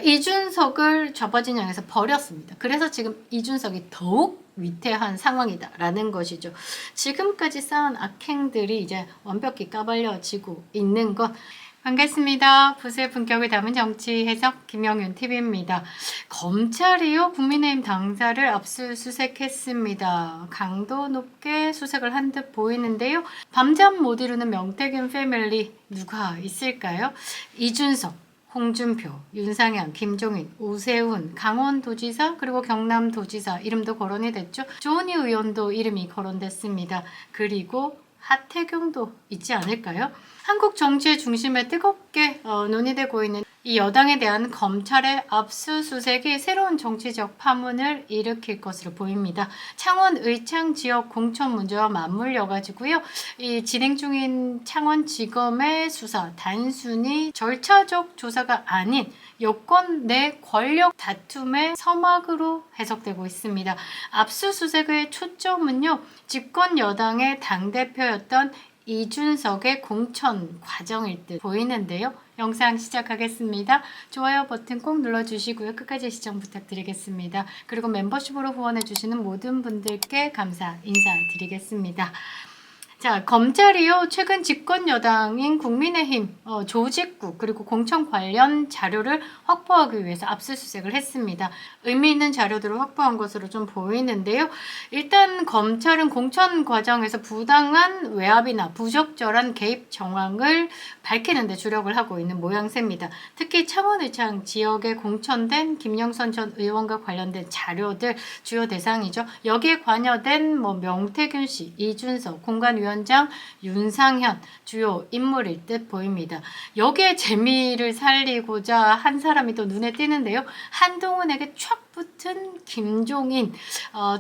이준석을 좌파진영에서 버렸습니다. 그래서 지금 이준석이 더욱 위태한 상황이다라는 것이죠. 지금까지 쌓은 악행들이 이제 완벽히 까발려지고 있는 것. 반갑습니다. 부수의 품격을 담은 정치 해석 김영윤 TV입니다. 검찰이요 국민의힘 당사를 압수수색했습니다. 강도 높게 수색을 한 듯 보이는데요. 밤잠 못 이루는 명태균 패밀리 누가 있을까요? 이준석, 홍준표, 윤상현, 김종인, 오세훈, 강원도지사 그리고 경남도지사 이름도 거론이 됐죠. 조은희 의원도 이름이 거론됐습니다. 그리고 하태경도 있지 않을까요? 한국 정치의 중심에 뜨겁게 논의되고 있는 이 여당에 대한 검찰의 압수수색이 새로운 정치적 파문을 일으킬 것으로 보입니다. 창원 의창 지역 공천 문제와 맞물려가지고요. 이 진행 중인 창원지검의 수사 단순히 절차적 조사가 아닌 여권 내 권력 다툼의 서막으로 해석되고 있습니다. 압수수색의 초점은요. 집권 여당의 당대표였던 이준석의 공천 과정일 듯 보이는데요. 영상 시작하겠습니다. 좋아요 버튼 꼭 눌러주시고요. 끝까지 시청 부탁드리겠습니다. 그리고 멤버십으로 후원해주시는 모든 분들께 감사 인사드리겠습니다. 자, 검찰이요 최근 집권 여당인 국민의힘 조직국 그리고 공천 관련 자료를 확보하기 위해서 압수수색을 했습니다. 의미 있는 자료들을 확보한 것으로 좀 보이는데요. 일단 검찰은 공천 과정에서 부당한 외압이나 부적절한 개입 정황을 밝히는 데 주력을 하고 있는 모양새입니다. 특히 창원 의창 지역에 공천된 김영선 전 의원과 관련된 자료들 주요 대상이죠. 여기에 관여된 명태균 씨, 이준석, 공관위원장 윤상현 주요 인물일 듯 보입니다. 여기에 재미를 살리고자 한 사람이 또 눈에 띄는데요. 한동훈에게 촥 붙은 김종인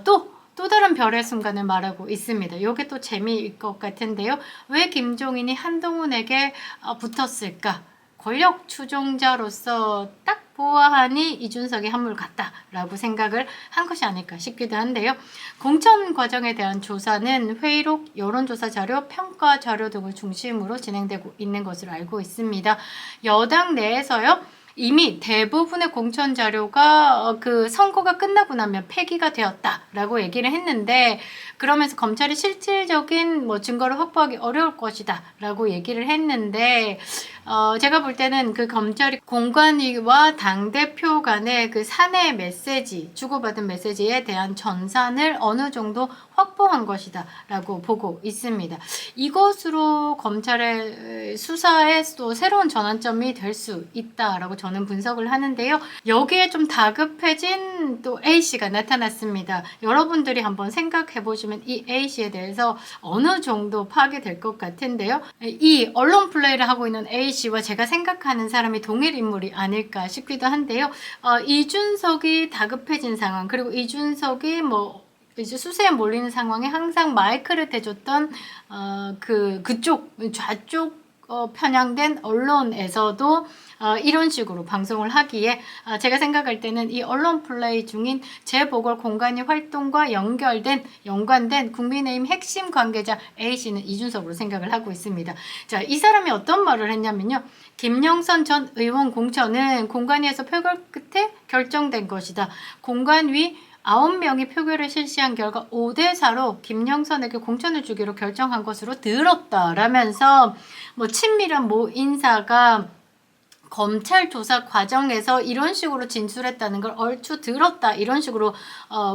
또 다른 별의 순간을 말하고 있습니다. 이게 또 재미일 것 같은데요. 왜 김종인이 한동훈에게 붙었을까? 권력 추종자로서 딱 보아하니 이준석이 한물 같다라고 생각을 한 것이 아닐까 싶기도 한데요. 공천 과정에 대한 조사는 회의록, 여론조사 자료, 평가 자료 등을 중심으로 진행되고 있는 것으로 알고 있습니다. 여당 내에서요. 이미 대부분의 공천 자료가 그 선거가 끝나고 나면 폐기가 되었다라고 얘기를 했는데 그러면서 검찰이 실질적인 증거를 확보하기 어려울 것이다 라고 얘기를 했는데 제가 볼 때는 그 검찰이 공관위와 당대표 간의 그 사내 메시지, 주고받은 메시지에 대한 전산을 어느 정도 확보한 것이다 라고 보고 있습니다. 이것으로 검찰의 수사에 또 새로운 전환점이 될 수 있다라고 저는 분석을 하는데요. 여기에 좀 다급해진 또 A씨가 나타났습니다. 여러분들이 한번 생각해 보시면 이 A씨에 대해서 어느 정도 파악이 될 것 같은데요. 이 언론 플레이를 하고 있는 A씨와 제가 생각하는 사람이 동일 인물이 아닐까 싶기도 한데요. 이준석이 다급해진 상황 그리고 이준석이 이제 수세에 몰리는 상황에 항상 마이크를 대줬던 그쪽 좌쪽 편향된 언론에서도 이런 식으로 방송을 하기에 제가 생각할 때는 이 언론 플레이 중인 재보궐 공관위 활동과 연관된 국민의힘 핵심 관계자 A씨는 이준석으로 생각을 하고 있습니다. 자, 이 사람이 어떤 말을 했냐면요. 김영선 전 의원 공천은 공관위에서 표결 끝에 결정된 것이다. 공관위 9명이 표결을 실시한 결과 5대4로 김영선에게 공천을 주기로 결정한 것으로 들었다라면서 친밀한 모 인사가 검찰 조사 과정에서 이런 식으로 진술했다는 걸 얼추 들었다 이런 식으로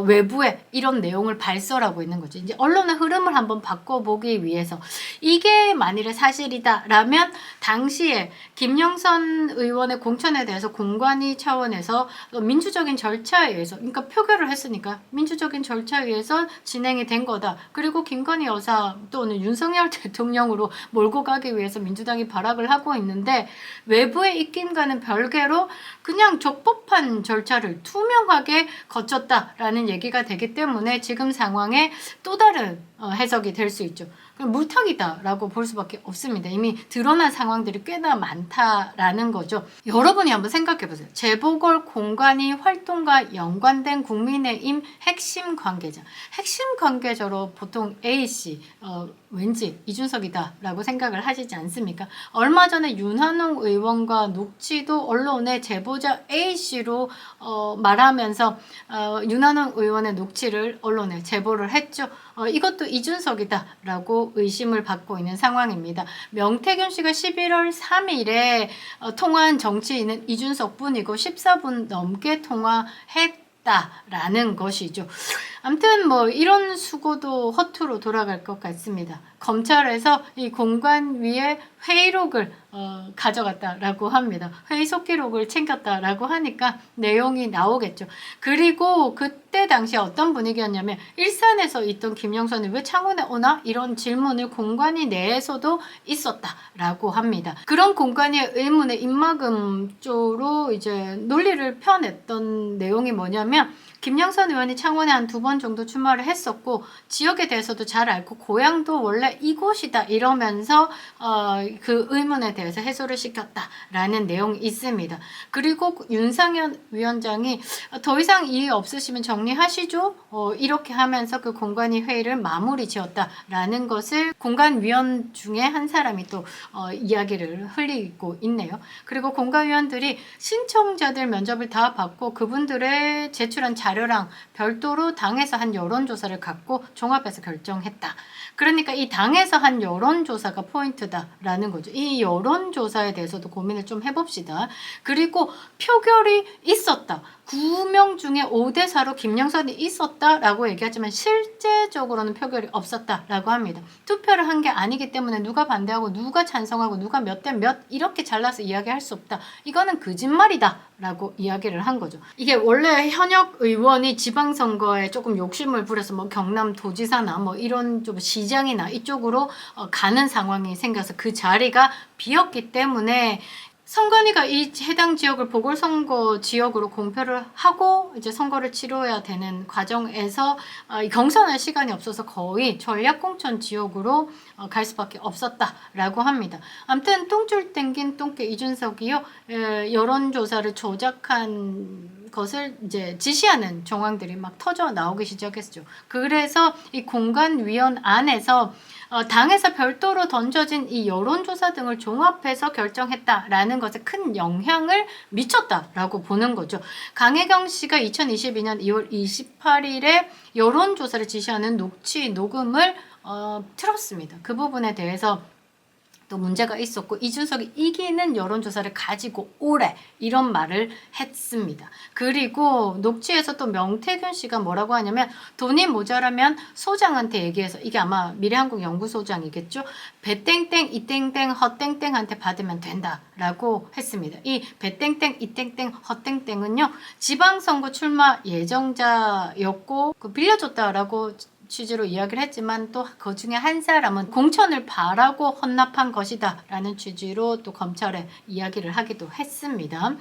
외부에 이런 내용을 발설하고 있는 거죠. 이제 언론의 흐름을 한번 바꿔보기 위해서 이게 만일에 사실이다라면 당시에 김영선 의원의 공천에 대해서 공관위 차원에서 민주적인 절차에 의해서 그러니까 표결을 했으니까 민주적인 절차에 의해서 진행이 된 거다. 그리고 김건희 여사 또는 윤석열 대통령으로 몰고 가기 위해서 민주당이 발악을 하고 있는데 외부의 입김과는 별개로 그냥 적법한 절차를 투명하게 거쳤다라는 얘기가 되기 때문에 지금 상황에 또 다른 해석이 될 수 있죠. 그럼 물타기다라고 볼 수밖에 없습니다. 이미 드러난 상황들이 꽤나 많다라는 거죠. 여러분이 한번 생각해 보세요. 재보궐 공관위 활동과 연관된 국민의힘 핵심 관계자. 핵심 관계자로 보통 A씨, 왠지 이준석이다라고 생각을 하시지 않습니까? 얼마 전에 윤한홍 의원과 녹취도 언론에 제보자 A씨로 말하면서 윤한홍 의원의 녹취를 언론에 제보를 했죠. 이것도 이준석이다라고 의심을 받고 있는 상황입니다. 명태균 씨가 11월 3일에 통화한 정치인은 이준석 뿐이고 14분 넘게 통화했다라는 것이죠. 아무튼 뭐 이런 수고도 허투루 돌아갈 것 같습니다. 검찰에서 이 공관위의 회의록을 가져갔다라고 합니다. 회의 속기록을 챙겼다라고 하니까 내용이 나오겠죠. 그리고 그때 당시에 어떤 분위기였냐면 일산에서 있던 김영선이 왜 창원에 오나? 이런 질문을 공관위 내에서도 있었다라고 합니다. 그런 공관위의 의문의 입막음조로 이제 논리를 펴냈던 내용이 뭐냐면 김영선 의원이 창원에 한 2번 정도 출마를 했었고 지역에 대해서도 잘 알고 고향도 원래 이곳이다 이러면서 그 의문에 대해서 해소를 시켰다라는 내용이 있습니다. 그리고 윤상현 위원장이 더 이상 이의 없으시면 정리하시죠. 이렇게 하면서 그 공관위 회의를 마무리 지었다라는 것을 공관위원 중에 한 사람이 또 이야기를 흘리고 있네요. 그리고 공관위원들이 신청자들 면접을 다 받고 그분들의 제출한 자료랑 별도로 당에서 한 여론조사를 갖고 종합해서 결정했다. 그러니까 이 당에서 한 여론조사가 포인트다라는 거죠. 이 여론조사에 대해서도 고민을 좀 해봅시다. 그리고 표결이 있었다. 9명 중에 5대4로 김영선이 있었다라고 얘기하지만 실제적으로는 표결이 없었다라고 합니다. 투표를 한 게 아니기 때문에 누가 반대하고 누가 찬성하고 누가 몇 대 몇 이렇게 잘라서 이야기할 수 없다. 이거는 거짓말이다라고 이야기를 한 거죠. 이게 원래 현역 의원이 지방선거에 조금 욕심을 부려서 뭐 경남도지사나 뭐 이런 좀 시장이나 이쪽으로 가는 상황이 생겨서 그 자리가 비었기 때문에 선관위가 이 해당 지역을 보궐선거 지역으로 공표를 하고 이제 선거를 치러야 되는 과정에서 경선할 시간이 없어서 거의 전략공천 지역으로 갈 수밖에 없었다라고 합니다. 아무튼 똥줄 땡긴 똥개 이준석이요 여론조사를 조작한 것을 이제 지시하는 정황들이 막 터져 나오기 시작했죠. 그래서 이 공관위원 안에서 당에서 별도로 던져진 이 여론조사 등을 종합해서 결정했다라는 것에 큰 영향을 미쳤다라고 보는 거죠. 강혜경 씨가 2022년 2월 28일에 여론조사를 지시하는 녹음을 틀었습니다. 그 부분에 대해서 또 문제가 있었고 이준석이 이기는 여론조사를 가지고 오래 이런 말을 했습니다. 그리고 녹취에서 또 명태균 씨가 뭐라고 하냐면 돈이 모자라면 소장한테 얘기해서 이게 아마 미래한국 연구소장이겠죠. 배땡땡 이땡땡 헛땡땡한테 받으면 된다라고 했습니다. 이 배땡땡 이땡땡 헛땡땡은요 지방선거 출마 예정자였고 빌려줬다라고 취지로 이야기를 했지만 또 그 중에 한 사람은 공천을 바라고 헌납한 것이다 라는 취지로 또 검찰에 이야기를 하기도 했습니다.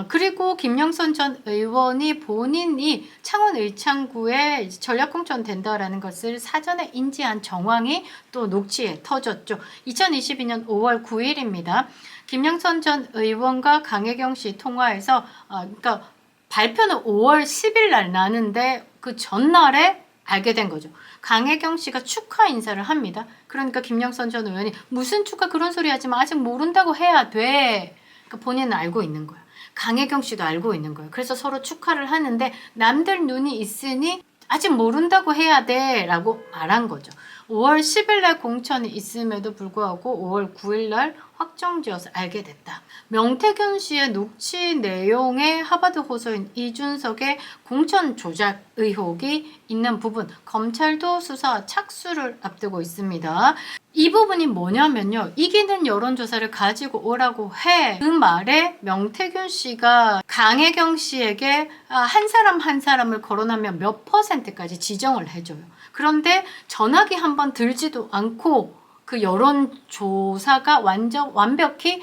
그리고 김영선 전 의원이 본인이 창원 의창구에 전략공천 된다라는 것을 사전에 인지한 정황이 또 녹취에 터졌죠. 2022년 5월 9일입니다. 김영선 전 의원과 강혜경 씨 통화에서 그러니까 발표는 5월 10일 날 나는데 그 전날에 알게 된 거죠. 강혜경 씨가 축하 인사를 합니다. 그러니까 김영선 전 의원이 무슨 축하 그런 소리 하지 마. 아직 모른다고 해야 돼. 그러니까 본인은 알고 있는 거야. 강혜경 씨도 알고 있는 거예요. 그래서 서로 축하를 하는데 남들 눈이 있으니 아직 모른다고 해야 돼 라고 말한 거죠. 5월 10일 날 공천이 있음에도 불구하고 5월 9일 날 확정지어서 알게 됐다. 명태균 씨의 녹취 내용에 하버드 호소인 이준석의 공천 조작 의혹이 있는 부분 검찰도 수사 착수를 앞두고 있습니다. 이 부분이 뭐냐면요. 이기는 여론조사를 가지고 오라고 해. 그 말에 명태균 씨가 강혜경 씨에게 한 사람 한 사람을 거론하면 몇 %까지 지정을 해줘요. 그런데 전화기 한 번 들지도 않고 그 여론조사가 완벽히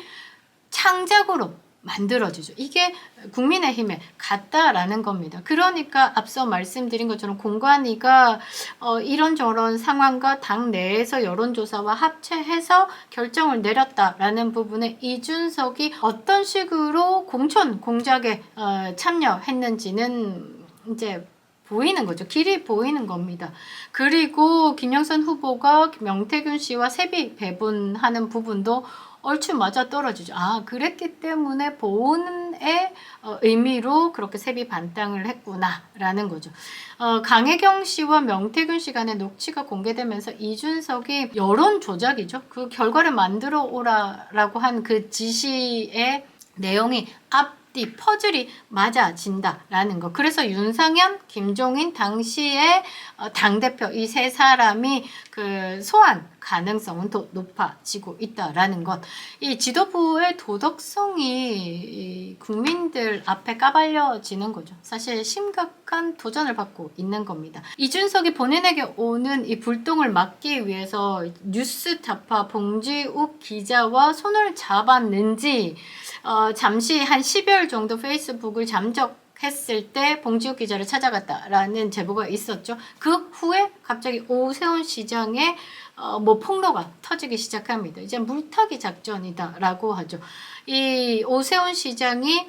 창작으로 만들어지죠. 이게 국민의힘에 같다라는 겁니다. 그러니까 앞서 말씀드린 것처럼 공관위가 이런저런 상황과 당 내에서 여론조사와 합체해서 결정을 내렸다라는 부분에 이준석이 어떤 식으로 공천 공작에 참여했는지는 이제 보이는 거죠. 길이 보이는 겁니다. 그리고 김영선 후보가 명태균 씨와 세비 배분하는 부분도 얼추 맞아 떨어지죠. 그랬기 때문에 보훈의 의미로 그렇게 세비 반땅을 했구나라는 거죠. 강혜경 씨와 명태균 씨 간의 녹취가 공개되면서 이준석이 여론 조작이죠. 그 결과를 만들어 오라라고 한 그 지시의 내용이 앞뒤 퍼즐이 맞아진다라는 거. 그래서 윤상현, 김종인 당시에 당대표 이 세 사람이 그 소환 가능성은 더 높아지고 있다라는 것. 이 지도부의 도덕성이 국민들 앞에 까발려지는 거죠. 사실 심각한 도전을 받고 있는 겁니다. 이준석이 본인에게 오는 이 불똥을 막기 위해서 뉴스타파 봉지욱 기자와 손을 잡았는지 잠시 한 10여일 정도 페이스북을 잠적했을 때 봉지욱 기자를 찾아갔다라는 제보가 있었죠. 그 후에 갑자기 오세훈 시장의 폭로가 터지기 시작합니다. 이제 물타기 작전이다라고 하죠. 이 오세훈 시장이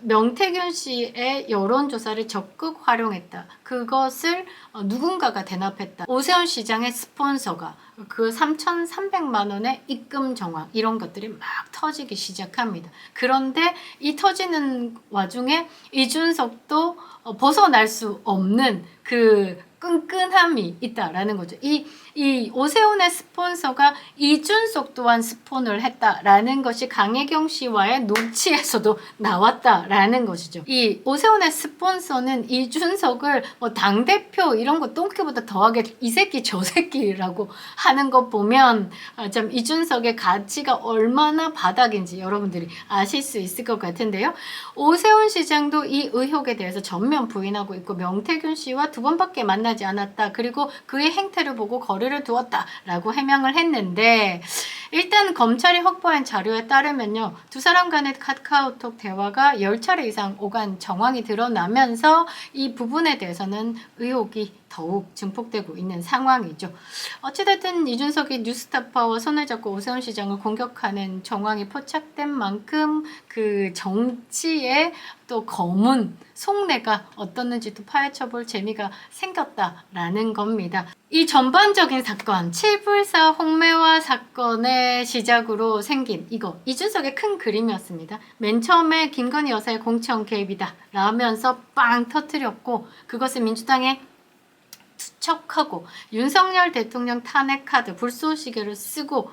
명태균 씨의 여론조사를 적극 활용했다. 그것을 누군가가 대납했다. 오세훈 시장의 스폰서가 그 3,300만 원의 입금 정황 이런 것들이 막 터지기 시작합니다. 그런데 이 터지는 와중에 이준석도 벗어날 수 없는 그 끈끈함이 있다라는 거죠. 이 오세훈의 스폰서가 이준석 또한 스폰을 했다라는 것이 강혜경 씨와의 녹취에서도 나왔다라는 것이죠. 이 오세훈의 스폰서는 이준석을 당대표 이런 거 똥개보다 더하게 이 새끼 저 새끼라고 하는 거 보면 참 이준석의 가치가 얼마나 바닥인지 여러분들이 아실 수 있을 것 같은데요. 오세훈 시장도 이 의혹에 대해서 전면 부인하고 있고 명태균 씨와 2번밖에 만나지 않았다. 그리고 그의 행태를 보고 거리를 두었다라고 해명을 했는데 일단 검찰이 확보한 자료에 따르면요. 두 사람 간의 카카오톡 대화가 10차례 이상 오간 정황이 드러나면서 이 부분에 대해서는 의혹이 더욱 증폭되고 있는 상황이죠. 어찌됐든 이준석이 뉴스타파와 손을 잡고 오세훈 시장을 공격하는 정황이 포착된 만큼 그 정치의 또 검은 속내가 어떻는지도 파헤쳐볼 재미가 생겼다라는 겁니다. 이 전반적인 사건, 7불사 홍매화 사건의 시작으로 생긴 이거 이준석의 큰 그림이었습니다. 맨 처음에 김건희 여사의 공천 개입이다 라면서 빵 터뜨렸고 그것을 민주당에 투척하고 윤석열 대통령 탄핵 카드 불쏘시개를 쓰고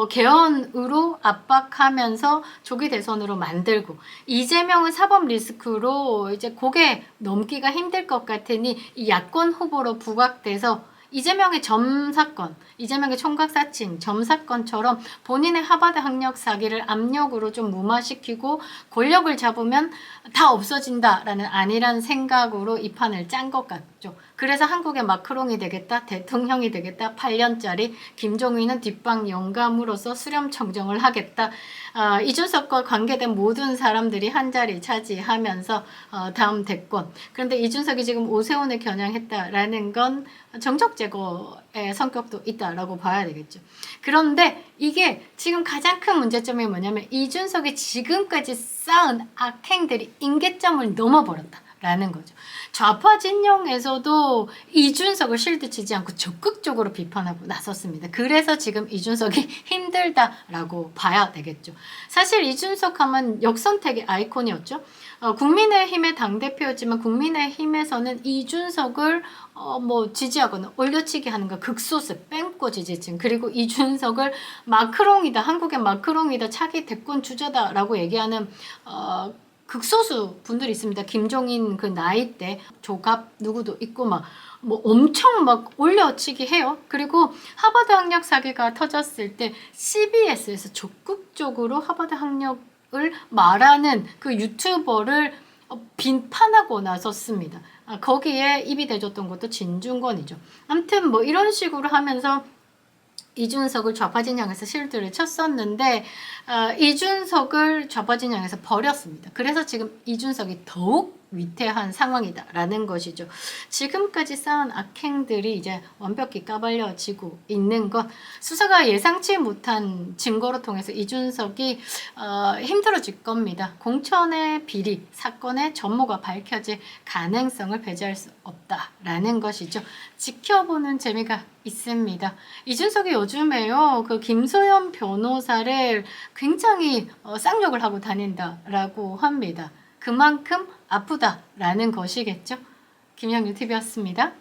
개헌으로 압박하면서 조기 대선으로 만들고 이재명은 사법 리스크로 이제 고개 넘기가 힘들 것 같으니 이 야권 후보로 부각돼서 이재명의 점 사건, 이재명의 총각 사칭 점 사건처럼 본인의 하버드 학력 사기를 압력으로 좀 무마시키고 권력을 잡으면 다 없어진다라는 안일한 생각으로 이 판을 짠 것 같죠. 그래서 한국의 마크롱이 되겠다, 대통령이 되겠다, 8년짜리 김종인은 뒷방 영감으로서 수렴 청정을 하겠다. 이준석과 관계된 모든 사람들이 한 자리 차지하면서 다음 대권. 그런데 이준석이 지금 오세훈을 겨냥했다라는 건 정적 제거의 성격도 있다라고 봐야 되겠죠. 그런데 이게 지금 가장 큰 문제점이 뭐냐면 이준석이 지금까지 쌓은 악행들이 임계점을 넘어버렸다라는 거죠. 좌파 진영에서도 이준석을 실드치지 않고 적극적으로 비판하고 나섰습니다. 그래서 지금 이준석이 힘들다라고 봐야 되겠죠. 사실 이준석 하면 역선택의 아이콘이었죠. 국민의힘의 당대표였지만 국민의힘에서는 이준석을 지지하거나 올려치기 하는 거 극소수 뺑꼬 지지층 그리고 이준석을 마크롱이다 한국의 마크롱이다 차기 대권 주자다라고 얘기하는 극소수 분들이 있습니다. 김종인 그 나이 때 조갑 누구도 있고 엄청 올려치기 해요. 그리고 하버드 학력 사기가 터졌을 때 CBS에서 적극적으로 하버드 학력을 말하는 그 유튜버를 비판하고 나섰습니다. 거기에 입이 대줬던 것도 진중권이죠. 아무튼 이런 식으로 하면서 이준석을 좌파진영에서 실드를 쳤었는데 이준석을 좌파진영에서 버렸습니다. 그래서 지금 이준석이 더욱 위태한 상황이다라는 것이죠. 지금까지 쌓은 악행들이 이제 완벽히 까발려지고 있는 것, 수사가 예상치 못한 증거로 통해서 이준석이 힘들어질 겁니다. 공천의 비리, 사건의 전모가 밝혀질 가능성을 배제할 수 없다라는 것이죠. 지켜보는 재미가 있습니다. 이준석이 요즘에요, 그 김소연 변호사를 굉장히 쌍욕을 하고 다닌다라고 합니다. 그만큼 아프다라는 것이겠죠. 김영유 TV였습니다.